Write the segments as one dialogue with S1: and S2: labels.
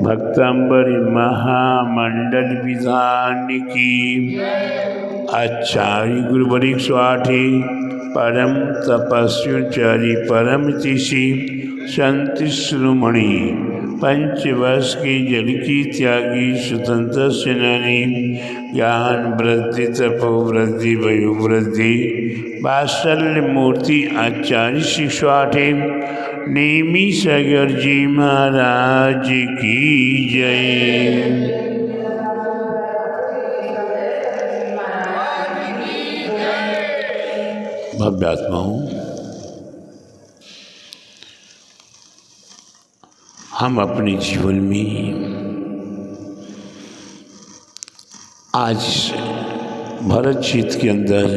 S1: भक्तंबरी महामंडल विधान की। आचार्य गुरु वरिष्ठ स्वाठी परम तपस्विचारी परम तिषि संत शिरोमणि पंचवर्ष की जल की त्यागी स्वतंत्र सेनानी ज्ञान वृद्धि तपो वृद्धि वयो वृद्धि वात्सल्य मूर्ति आचार्य शिष्वाठे नेमी सगर जी महाराज की जय। भव्यात्माओं, हम अपने जीवन में आज भरत क्षेत्र के अंदर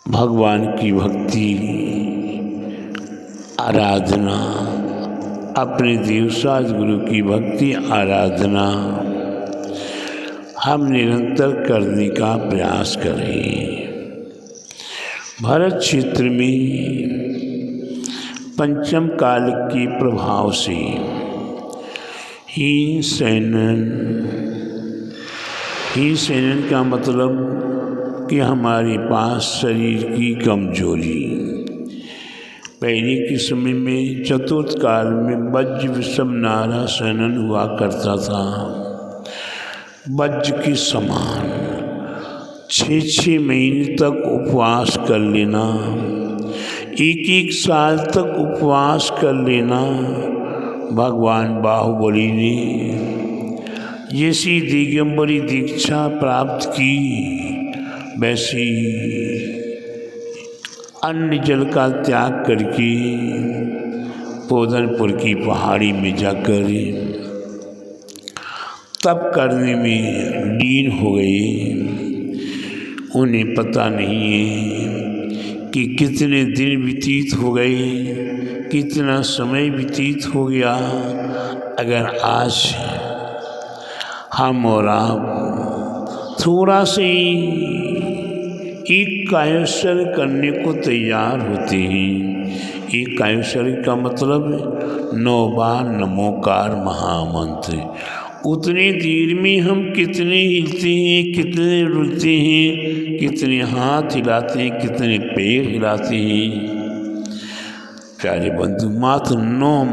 S1: भगवान की भक्ति आराधना, अपने देवसाज गुरु की भक्ति आराधना हम निरंतर करने का प्रयास करें। भरत क्षेत्र में पंचम काल के प्रभाव से हीन सैनन का मतलब कि हमारे पास शरीर की कमजोरी। पहले के समय में चतुर्थ काल में वज्र विषम नारा सैनन हुआ करता था। वज्र के समान 6 महीने तक उपवास कर लेना, 1 साल तक उपवास कर लेना। भगवान बाहुबली ने जैसी दिगंबरी दीक्षा प्राप्त की, वैसे अन्न जल का त्याग करके पोधनपुर की पहाड़ी में जाकर तप करने में लीन हो गए। उन्हें पता नहीं है कि कितने दिन व्यतीत हो गए, कितना समय व्यतीत हो गया। अगर आज हम और आप थोड़ा से एक कायस्वर करने को तैयार होते हैं। एक कायस्वर का मतलब 9 बार नमोकार महामंत्र। उतने देर में हम कितने हिलते हैं, कितने रुलते हैं, कितने हाथ हिलाते हैं, कितने पैर हिलाते हैं। प्यारे बंधु, मात्र 9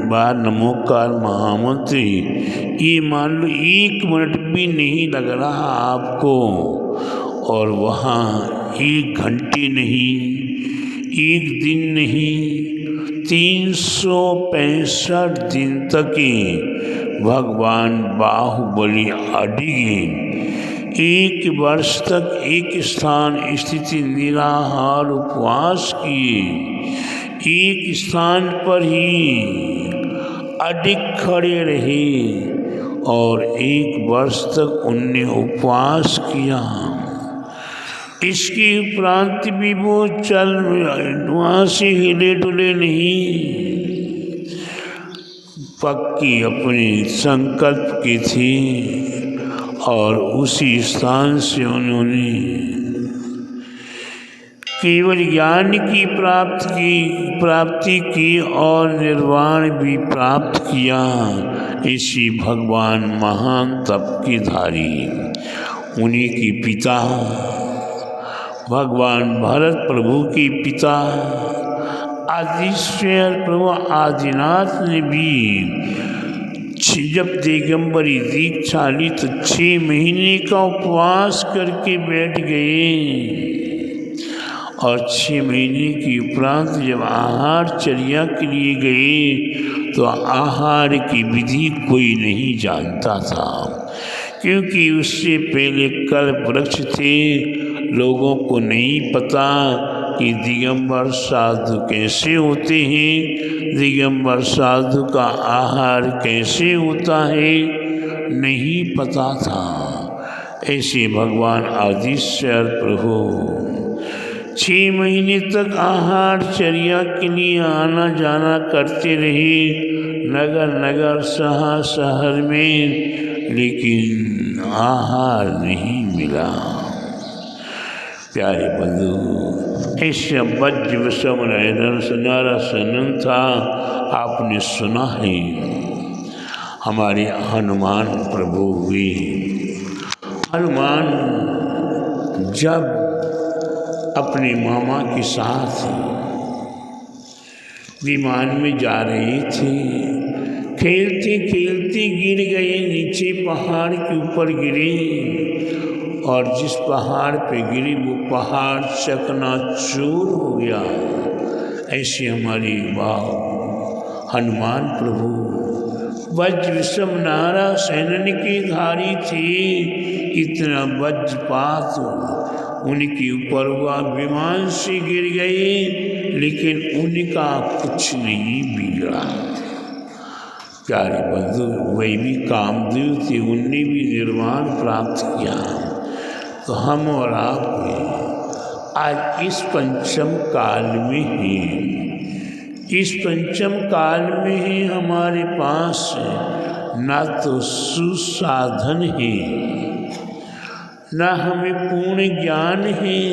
S1: बार नमोकार महामंत्र, ये मान लो 1 मिनट भी नहीं लग रहा आपको, और वहाँ 1 घंटे नहीं, 1 दिन नहीं, 365 दिन तक भगवान बाहुबली अडिगे 1 वर्ष तक एक स्थान स्थिति निराहार उपवास किए, एक स्थान पर ही अडिग खड़े रहे और 1 वर्ष तक उनने उपवास किया। इसके उपरांत भी वो चल वहाँ से हिले डुले नहीं, पक्की अपने संकल्प की थी और उसी स्थान से उन्होंने केवल ज्ञान की प्राप्ति की और निर्वाण भी प्राप्त किया। इसी भगवान महान तप के धारी, उन्हीं के पिता भगवान भरत प्रभु के पिता आदिश्वर प्रभु आदिनाथ ने भी जब दिगंबरी दीक्षा ली तो 6 महीने का उपवास करके बैठ गए, और 6 महीने के उपरांत जब आहारचर्या के लिए गए तो आहार की विधि कोई नहीं जानता था, क्योंकि उससे पहले कल्प वृक्ष थे। लोगों को नहीं पता कि दिगंबर साधु कैसे होते हैं, दिगंबर साधु का आहार कैसे होता है, नहीं पता था। ऐसे भगवान आदिश्वर प्रभु 6 महीने तक आहारचर्या के लिए आना जाना करते रहे, नगर नगर शहर में, लेकिन आहार नहीं मिला। प्यारे बंधु, ऐसा वज्र विषम नयन सुनारा सनन था। आपने सुना है हमारे हनुमान प्रभु हुए। हनुमान जब अपने मामा के साथ विमान में जा रहे थे, खेलते खेलते गिर गए, नीचे पहाड़ के ऊपर गिरे और जिस पहाड़ पे गिरे वो पहाड़ चकनाचूर हो गया। ऐसे हमारे बाप हनुमान प्रभु वज्र विषम नारा सैनन के धारी थे। इतना वज्रपात उनके ऊपर हुआ, विमान से गिर गए, लेकिन उनका कुछ नहीं बिगड़ा। प्यारे बंधु, वही भी कामदेव थे, उनने भी निर्वाण प्राप्त किया। तो हम और आप भी आज इस पंचम काल में हैं। इस पंचम काल में ही हमारे पास ना तो सुसाधन है, ना हमें पूर्ण ज्ञान है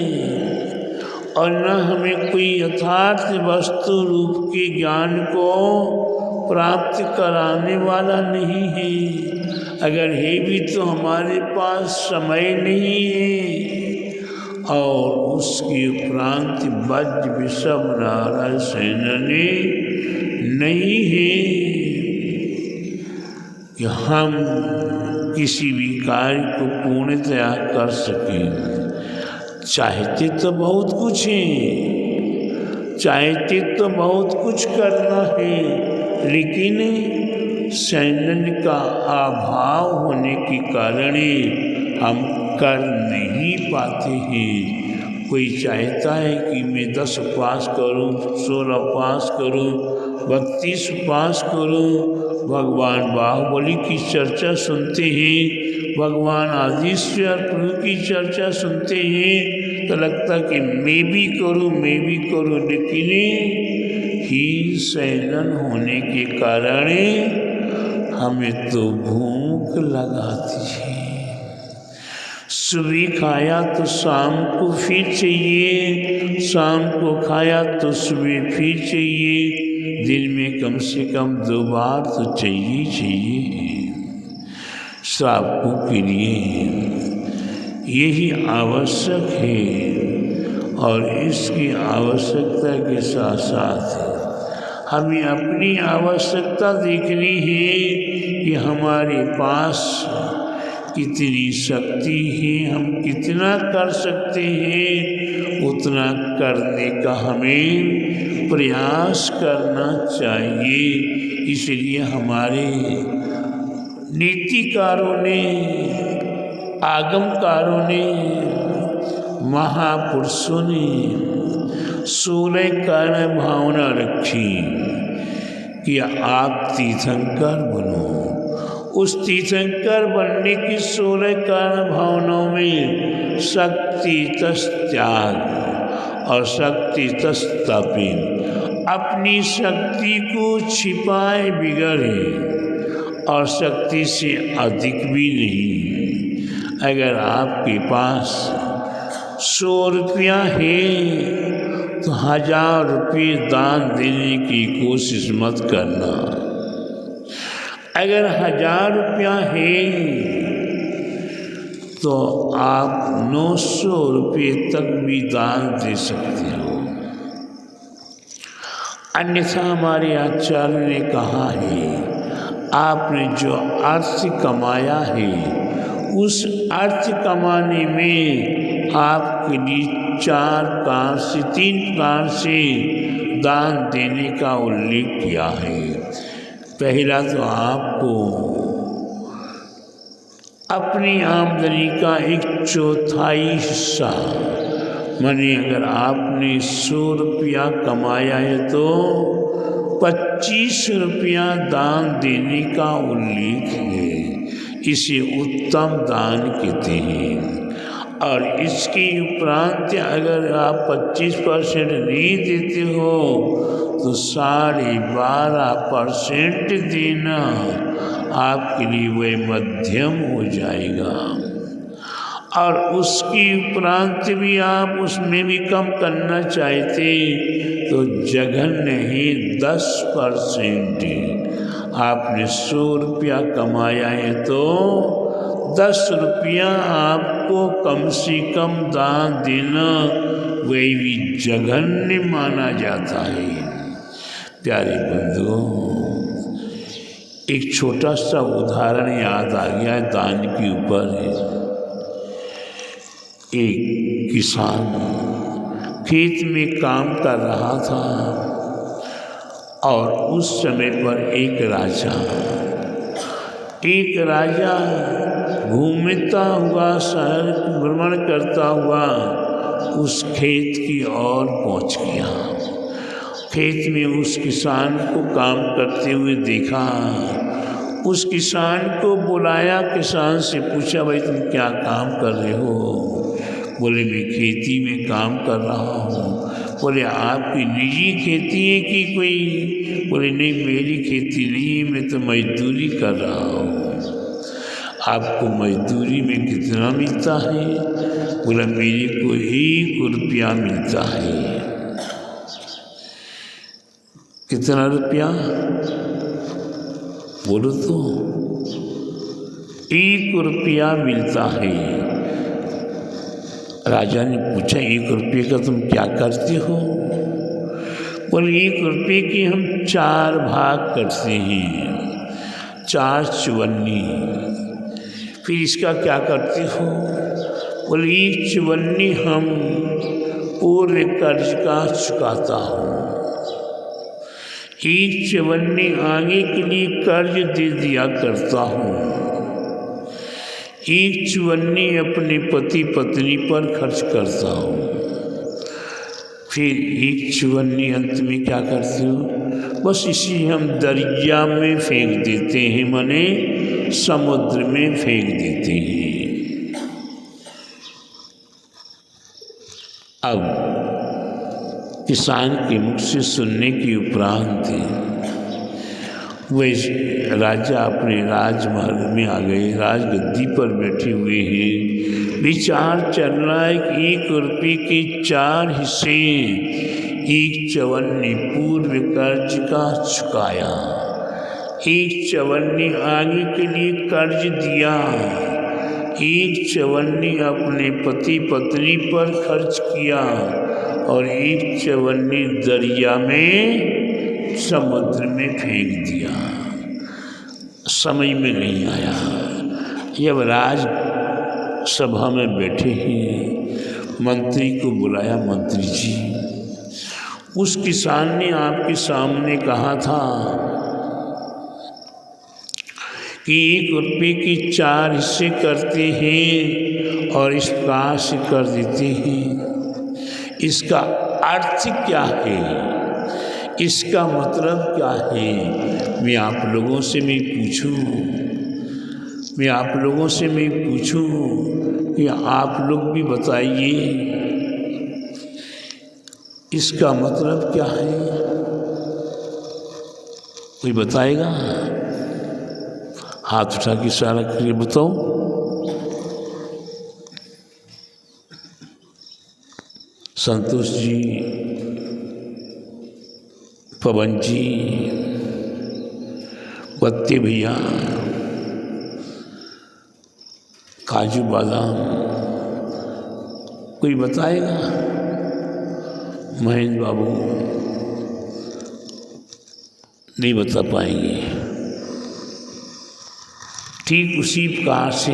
S1: और न हमें कोई यथार्थ वस्तु रूप के ज्ञान को प्राप्त कराने वाला नहीं है। अगर है भी तो हमारे पास समय नहीं है। और उसके उपरांत वज्र विषम नारा सैनने नहीं है कि हम किसी भी कार्य को पूर्णतया कर सकें। चाहते तो बहुत कुछ है, चाहते तो बहुत कुछ करना है, लेकिन सैनन का अभाव होने के कारण हम कर नहीं पाते हैं। कोई चाहता है कि मैं 10 पास करूं, 16 पास करूं, 32 पास करूं। भगवान बाहुबली की चर्चा सुनते हैं, भगवान आदिश्वर प्रभु की चर्चा सुनते हैं तो लगता कि मैं भी करूं, लेकिन ही सैनन होने के कारण हमें तो भूख लगाती है। सुबह खाया तो शाम को फिर चाहिए, शाम को खाया तो सुबह फिर चाहिए, दिन में कम से कम 2 बार तो चाहिए। सबको के लिए यही आवश्यक है और इसकी आवश्यकता के साथ साथ हमें अपनी आवश्यकता देखनी है कि हमारे पास कितनी शक्ति है, हम कितना कर सकते हैं, उतना करने का हमें प्रयास करना चाहिए। इसलिए हमारे नीतिकारों ने, आगमकारों ने, महापुरुषों ने 16 कारण भावना रखी कि आप तीर्थंकर बनो। उस तीर्थंकर बनने की 16 कारण भावनाओं में शक्ति तस् त्याग और शक्ति तस् तपीन, अपनी शक्ति को छिपाए बिगड़ और शक्ति से अधिक भी नहीं। अगर आपके पास 100 रुपया है तो 1000 रुपये दान देने की कोशिश मत करना। अगर 1000 रुपया है तो आप 900 रुपये तक भी दान दे सकते हो। अन्यथा हमारे आचार्य ने कहा है, आपने जो अर्थ कमाया है उस अर्थ कमाने में आपके लिए 4 प्रकार से 3 प्रकार से दान देने का उल्लेख किया है। पहला तो आपको अपनी आमदनी का 1/4 हिस्सा, माने अगर आपने 100 रुपया कमाया है तो 25 रुपया दान देने का उल्लेख है। इसे उत्तम दान कहते हैं। और इसके उपरांत अगर आप 25% नहीं देते हो तो 12.5% देना आपके लिए वह मध्यम हो जाएगा। और उसकी उपरांत भी आप उसमें भी कम करना चाहते तो जघन्य ही 10%। आपने 100 रुपया कमाया है तो 10 रुपया आपको कम से कम दान देना वही भी जघन्य माना जाता है। प्यारे बंधुओं, एक छोटा सा उदाहरण याद आ गया है दान के ऊपर। एक किसान खेत में काम कर रहा था और उस समय पर एक राजा घूमता हुआ शहर भ्रमण करता हुआ उस खेत की ओर पहुंच गया। खेत में उस किसान को काम करते हुए देखा। उस किसान को बुलाया, किसान से पूछा, भाई तुम क्या काम कर रहे हो? बोले मैं खेती में काम कर रहा हूँ। बोले आपकी निजी खेती है कि कोई? बोले नहीं, मेरी खेती नहीं है, मैं तो मजदूरी कर रहा हूँ। आपको मजदूरी में कितना मिलता है? बोला मेरे को 1 रुपया मिलता है। कितना रुपया? बोलो तो। 1 रुपया मिलता है। राजा ने पूछा 1 रुपये का तुम क्या करते हो? बोले 1 रुपये के हम 4 भाग करते हैं, 4 चवन्नी। फिर इसका क्या करते हो? बोले 1 चवन्नी हम पूरे कर्ज का चुकाता हूँ, 1 चवन्नी आगे के लिए कर्ज दे दिया करता हूँ, 1 चवन्नी अपने पति पत्नी पर खर्च करता हूँ, फिर 1 चवन्नी अंत में क्या करते हो? बस इसी हम दरिया में फेंक देते हैं, माने समुद्र में फेंक देते हैं। अब किसान के मुख से सुनने के उपरांत वह राजा अपने राजमहल में आ गए, राजगद्दी पर बैठे हुए हैं। विचार चल रहा है कि 1 रुपये के 4 हिस्से, 1 चवन्नी पूर्व कर्ज का चुकाया, 1 चवन्नी आगे के लिए कर्ज दिया, 1 चवन्नी अपने पति पत्नी पर खर्च किया और 1 चवन्नी दरिया में समुद्र में फेंक दिया। समझ में नहीं आया। जब राज सभा में बैठे हैं, मंत्री को बुलाया। मंत्री जी, उस किसान ने आपके सामने कहा था कि 1 रुपये के 4 हिस्से करते हैं और इस प्रकार से कर देते हैं। इसका अर्थ क्या है? इसका मतलब क्या है? मैं आप लोगों से पूछूं कि आप लोग भी बताइए इसका मतलब क्या है? कोई बताएगा? हाथ उठा के इशारा करके बताओ। संतोष जी, पवन जी, बत्ती भैया, काजू बादाम, कोई बताएगा? महेंद्र बाबू नहीं बता पाएंगे। ठीक उसी प्रकार से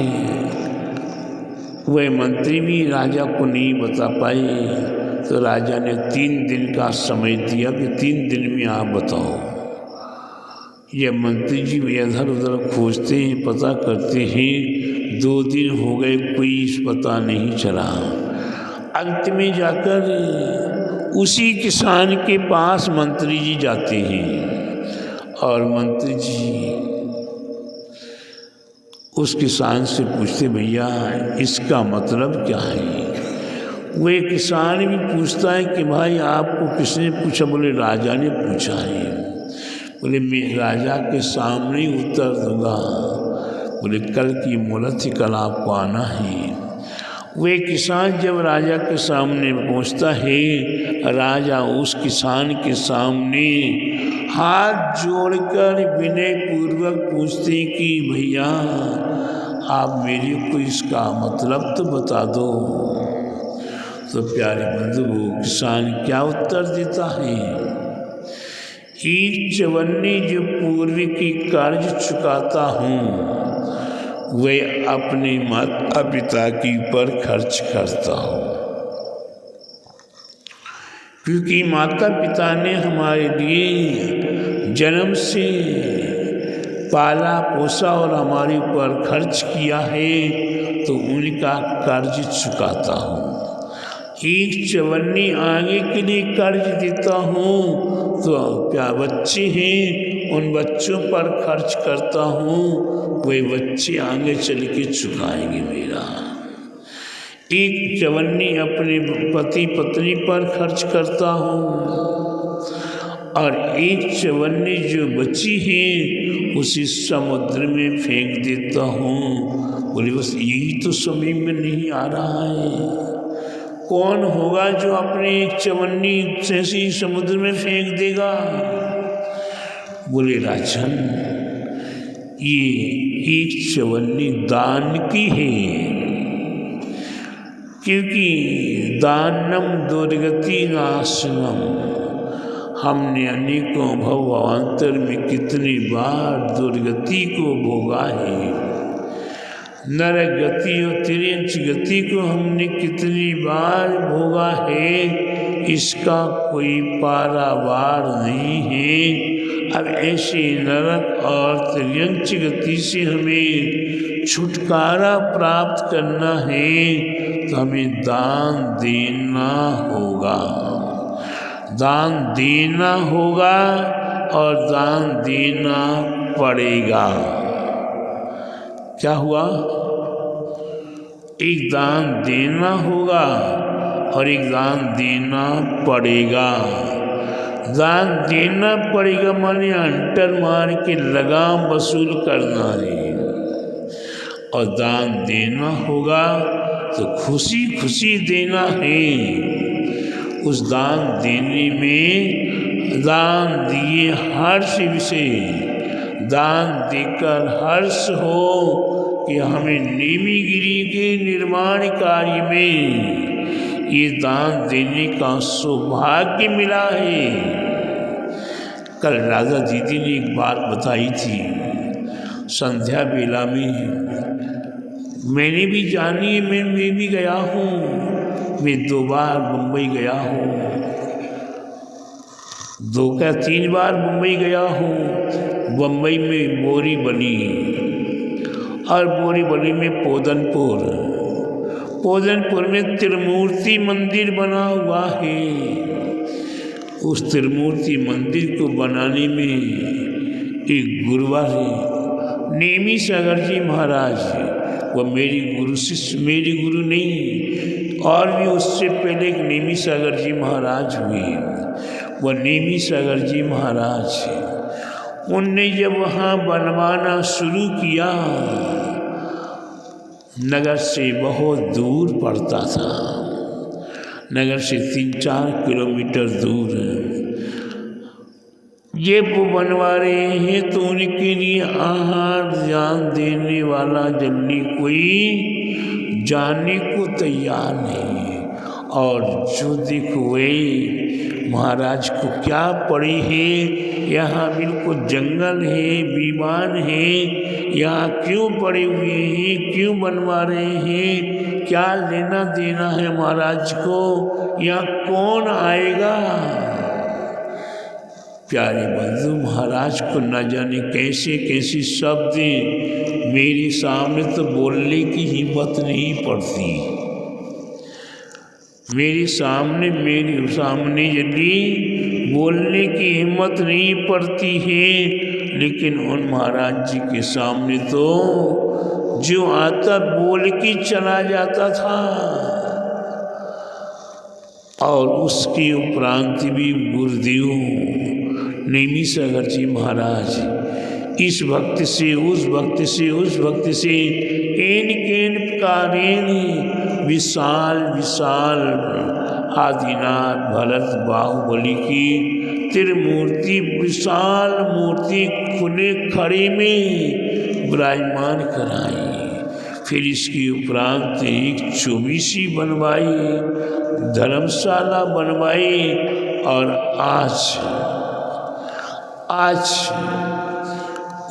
S1: वह मंत्री भी राजा को नहीं बता पाए, तो राजा ने 3 दिन का समय दिया कि 3 दिन में आप बताओ। ये मंत्री जी इधर उधर खोजते हैं, पता करते हैं, 2 दिन हो गए, कोई पता नहीं चला। अंत में जाकर उसी किसान के पास मंत्री जी जाते हैं और मंत्री जी उस किसान से पूछते, भैया इसका मतलब क्या है? वो एक किसान भी पूछता है कि भाई आपको किसने पूछा? बोले राजा ने पूछा है। बोले मैं राजा के सामने ही उत्तर दूंगा। बोले कल की मुहूर्त थी, कल आपको आना है। वे किसान जब राजा के सामने पहुंचता है, राजा उस किसान के सामने हाथ जोड़कर विनय पूर्वक पूछते कि भैया आप मेरे को इसका मतलब तो बता दो। तो प्यारे बंधु वो किसान क्या उत्तर देता है, एक चवन्नी जो पूर्व की कर्ज चुकाता हूँ वह अपने माता पिता के ऊपर खर्च करता हूँ, क्योंकि माता पिता ने हमारे लिए जन्म से पाला पोसा और हमारे ऊपर खर्च किया है, तो उनका कर्ज चुकाता हूँ। एक चवन्नी आगे के लिए कर्ज देता हूँ, तो क्या बच्चे हैं उन बच्चों पर खर्च करता हूँ, वे बच्चे आगे चल के चुकाएंगे मेरा। एक चवन्नी अपने पति पत्नी पर खर्च करता हूँ, और एक चवन्नी जो बची है उसी समुद्र में फेंक देता हूँ। बोले बस यही तो समझ में नहीं आ रहा है, कौन होगा जो अपने एक चवन्नी जैसी समुद्र में फेंक देगा। बोले राजन ये एक चवन्नी दान की है, क्योंकि दानम दुर्गति नाशनम, हमने अनेकों भवांतर में कितनी बार दुर्गति को भोगा है, नरक गति और तिरंच गति को हमने कितनी बार भोगा है, इसका कोई पारावार नहीं है। अब ऐसे नरक और तिर्यंच गति से हमें छुटकारा प्राप्त करना है, तो हमें दान देना होगा, दान देना होगा और दान देना पड़ेगा। क्या हुआ, एक दान देना होगा और एक दान देना पड़ेगा। दान देना पड़ेगा माने अंटर मार के लगाम वसूल करना है, और दान देना होगा तो खुशी खुशी देना है। उस दान देने में दान दिए हर्ष विषय, दान देकर हर्ष हो कि हमें नेमीगिरी के निर्माण कार्य में ये दान देने का सौभाग्य मिला है। कल राजा दीदी ने एक बात बताई थी, संध्या बेला में मैंने भी जानी है, मैं भी गया हूँ, मैं 2 बार मुंबई गया हूँ, 2 क्या 3 बार मुंबई गया हूँ। मुंबई में बोरी बनी और बोरी बनी में पोदनपुर में त्रिमूर्ति मंदिर बना हुआ है। उस त्रिमूर्ति मंदिर को बनाने में एक गुरुवर है, नेमी सागर जी महाराज, वह मेरी गुरु शिष्य, मेरी गुरु नहीं, और भी उससे पहले एक नेमी सागर जी महाराज हुए, वह नेमी सागर जी महाराज, उनने जब वहाँ बनवाना शुरू किया, नगर से बहुत दूर पड़ता था, नगर से 3-4 किलोमीटर दूर है। ये वो बनवा रहे हैं तो उनके लिए आहार जान देने वाला जल्दी कोई जाने को तैयार नहीं। और जो देखो वे महाराज को क्या पड़ी है, यहाँ बिल्कुल जंगल है, बीमान है, यहाँ क्यों पड़े हुए हैं, क्यों बनवा रहे हैं, क्या लेना देना है महाराज को, यहाँ कौन आएगा। प्यारे बंधु, महाराज को न जाने कैसे कैसे शब्द मेरे सामने तो बोलने की हिम्मत नहीं पड़ती, मेरे सामने यदि बोलने की हिम्मत नहीं पड़ती है, लेकिन उन महाराज जी के सामने तो जो आता बोल के चला जाता था। और उसके उपरांत भी गुरुदेव नेमी सागर जी महाराज इस भक्त से उस भक्त से उस भक्त से एन केन कारेण विशाल विशाल आदिनाथ भरत बाहुबली की त्रिमूर्ति विशाल मूर्ति खुले खड़े में विराजमान कराई। फिर इसके उपरांत एक चौबीसी बनवाई, धर्मशाला बनवाई। और आज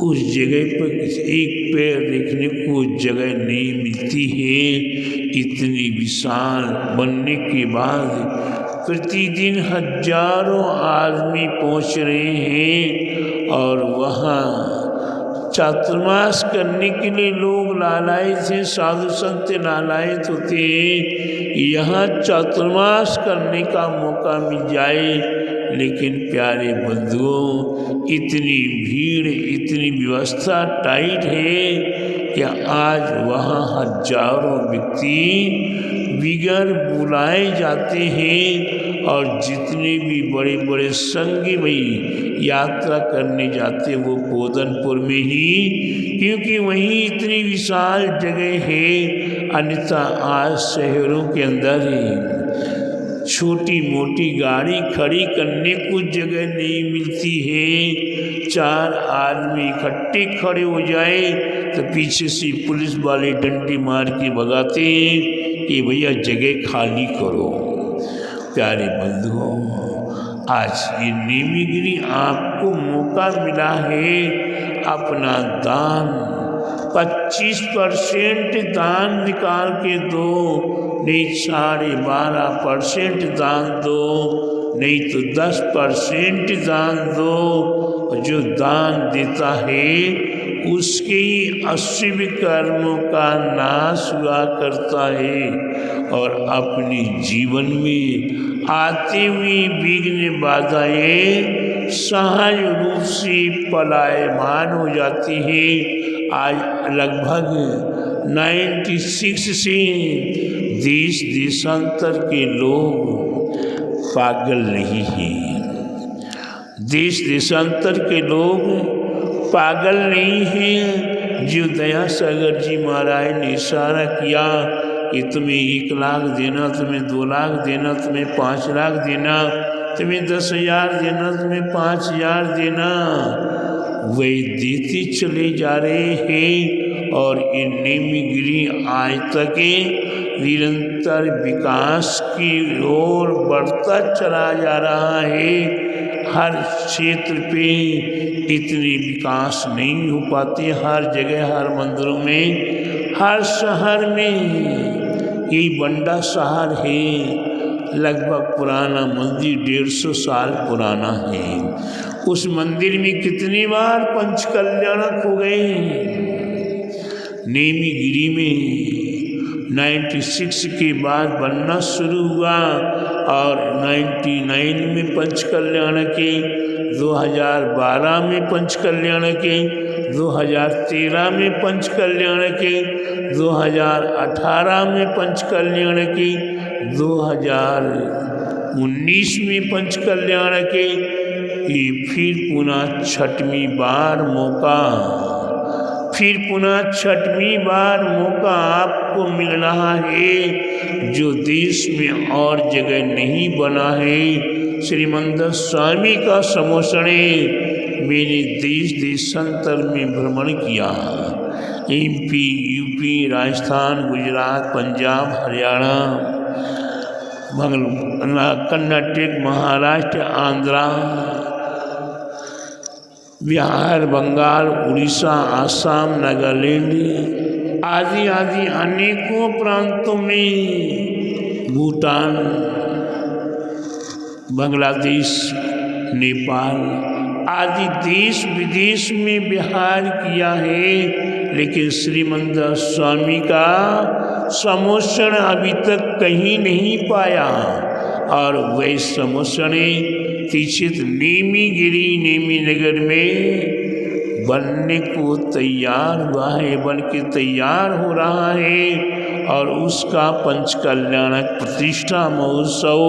S1: उस जगह पर एक पैर देखने को जगह नहीं मिलती है। इतनी विशाल बनने के बाद प्रतिदिन हजारों आदमी पहुंच रहे हैं और वहाँ चातुर्मास करने के लिए लोग लालायित हैं, साधु संत लालायित होते हैं। यहाँ चातुर्मास करने का मौका मिल जाए। लेकिन प्यारे बंधुओं, इतनी भीड़, इतनी व्यवस्था टाइट है कि आज वहाँ हजारों व्यक्ति बिगर बुलाए जाते हैं। और जितने भी बड़े बड़े संगी भाई यात्रा करने जाते वो पोदनपुर में ही, क्योंकि वहीं इतनी विशाल जगह है। अन्यथा आज शहरों के अंदर ही छोटी मोटी गाड़ी खड़ी करने को जगह नहीं मिलती है। 4 आदमी इकट्ठे खड़े हो जाए तो पीछे से पुलिस वाले डंडे मार के भगाते हैं कि भैया जगह खाली करो। प्यारे बंधुओं, आज ये नेमीगिरी आपको मौका मिला है अपना दान 25% दान निकाल के दो, नहीं 12.5% दान दो, नहीं तो 10% दान दो। जो दान देता है उसके 80 कर्मों का नाश हुआ करता है और अपने जीवन में आती हुई विघ्न बाधाएं सहज रूप से पलायमान हो जाती है। आज लगभग 96 से देश देशांतर के लोग पागल नहीं हैं। देश देशांतर के लोग पागल नहीं हैं। जो दया सागर जी महाराज ने इशारा किया कि तुम्हें 1 लाख देना, तुम्हें 2 लाख देना, तुम्हें 5 लाख देना, तुम्हें 10,000 देना, तुम्हें 5,000 देना, वही देते चले जा रहे हैं। और ये नेमीगिरी आज तक निरंतर विकास की ओर बढ़ता चला जा रहा है। हर क्षेत्र पे इतनी विकास नहीं हो पाती, हर जगह, हर मंदिरों में, हर शहर में। ये बंडा शहर है, लगभग पुराना मंदिर 150 साल पुराना है। उस मंदिर में कितनी बार पंचकल्याणक हो गए। नेमीगिरी में 96 के बाद बनना शुरू हुआ और 99 में पंचकल्याण के, 2012 में पंचकल्याण के, 2013 में पंचकल्याण के, 2018 में पंचकल्याण के, 2019 में पंचकल्याण के। ये फिर पुनः 6वीं बार मौका, फिर पुनः 6वीं बार मौका आपको मिल रहा है जो देश में और जगह नहीं बना है। श्रीमंदर स्वामी का समोसणे मेरे देश देशांतर में भ्रमण किया। MP, UP, राजस्थान, गुजरात, पंजाब, हरियाणा, कर्नाटक, महाराष्ट्र, आंध्रा, बिहार, बंगाल, उड़ीसा, आसाम, नागालैंड आदि आदि अनेकों प्रांतों में, भूटान, बांग्लादेश, नेपाल आदि देश विदेश में विहार किया है। लेकिन श्रीमंदर स्वामी का समोषण अभी तक कहीं नहीं पाया। और वही समोषणे तीक्षित नेमीगिरी नेमीनगर में बनने को तैयार हुआ है, बन के तैयार हो रहा है। और उसका पंचकल्याणक प्रतिष्ठा महोत्सव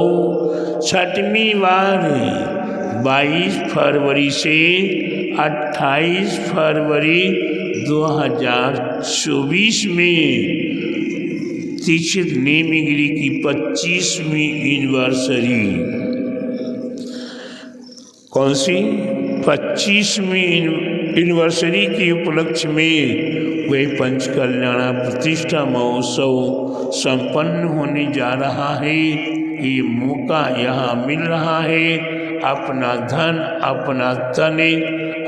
S1: 6वीं बार 22 फरवरी से 28 फरवरी 2024 में दीक्षित नेमिगिरी की 25वीं एनिवर्सरी। कौन सी? 25वीं एनिवर्सरी के उपलक्ष्य में वह पंचकल्याण प्रतिष्ठा महोत्सव संपन्न होने जा रहा है। ये मौका यहाँ मिल रहा है। अपना धन, अपना तन,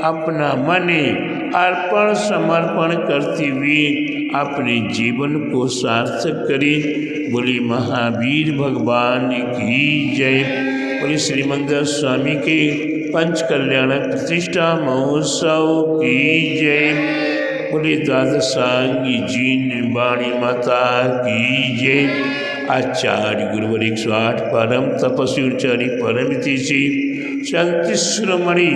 S1: अपना मन अर्पण समर्पण करते हुए अपने जीवन को सार्थक करें। बोले महावीर भगवान की जय। बोले श्रीमंदर स्वामी के पंचकल्याण प्रतिष्ठा महोत्सव की जय। बोले द्वादशांगी जीन वाणी माता की जय। आचार्य गुरुवर 108 परम तपस्वी उच्चारी परम तीसी शांति शिरोमणि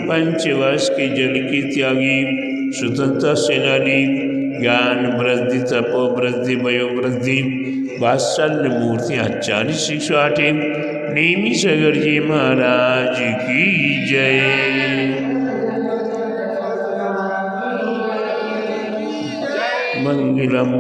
S1: पंचवर्ष के जल की त्यागी स्वतंत्रता सेनानी ज्ञान वृद्धि तपो वृद्धि वयो वृद्धि वात्सल्य मूर्ति आचार्य 108 नेमी सागर जी महाराज की जय। मंगलम।